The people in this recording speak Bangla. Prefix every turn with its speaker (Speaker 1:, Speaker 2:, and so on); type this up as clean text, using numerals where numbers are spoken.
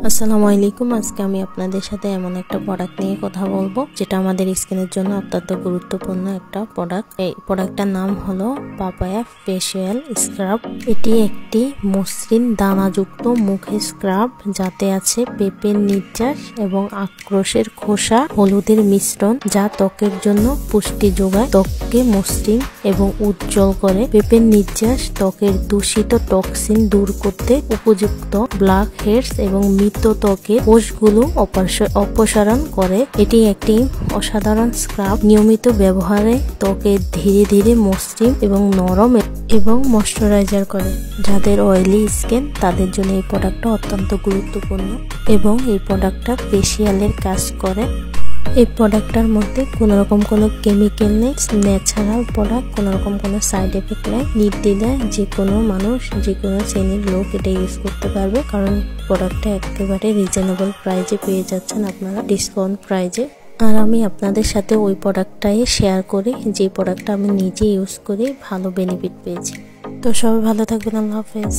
Speaker 1: আসসালামু আলাইকুম। আজকে আমি আপনাদের সাথে এমন একটা প্রোডাক্ট নিয়ে কথা বলবো যেটা আমাদের স্কিনের জন্য অত্যন্ত গুরুত্বপূর্ণ একটা প্রোডাক্ট। এই প্রোডাক্টটার নাম হলো পাপায়া ফেসিয়াল স্ক্রাব। এটি একটি মসৃণ দানাযুক্ত মুখের স্ক্রাব যাতে আছে পেঁপের নির্যাস এবং আখরোশের খোসা হলুদের মিশ্রণ, যা ত্বকের জন্য পুষ্টি যোগায়, ত্বককে মসৃণ এবং উজ্জ্বল করে। পেঁপের নির্যাস ত্বকের দূষিত টক্সিন দূর করতে উপযুক্ত, ব্ল্যাক হেডস এবং মৃত ত্বকের কোষগুলো অপসারণ করে। এটি একটি অসাধারণ স্ক্রাব। নিয়মিত ব্যবহারে ত্বকে ধীরে ধীরে মসৃণ এবং নরম এবং ময়শ্চারাইজার করে। যাদের অয়েলি স্কিন তাদের জন্য এই প্রোডাক্টটা অত্যন্ত গুরুত্বপূর্ণ এবং এই প্রোডাক্টটা ফেসিয়ালের কাজ করে। এই প্রোডাক্টটার মধ্যে কোনোরকম কোনো কেমিক্যাল নেই, ন্যাচারাল প্রোডাক্ট, কোনোরকম কোনো সাইড এফেক্ট নেই। নির্দ্বিধায় যে কোনো মানুষ, যে কোনো শ্রেণীর লোক এটা ইউজ করতে পারবে, কারণ প্রোডাক্টটা একেবারে রিজনেবল প্রাইজে পেয়ে যাচ্ছেন আপনারা, ডিসকাউন্ট প্রাইজে। আর আমি আপনাদের সাথে ওই প্রোডাক্টটাই শেয়ার করি যে প্রোডাক্টটা আমি নিজে ইউজ করি, ভালো বেনিফিট পেয়েছি। তো সবাই ভালো থাকবেন, আল্লাহ হাফেজ।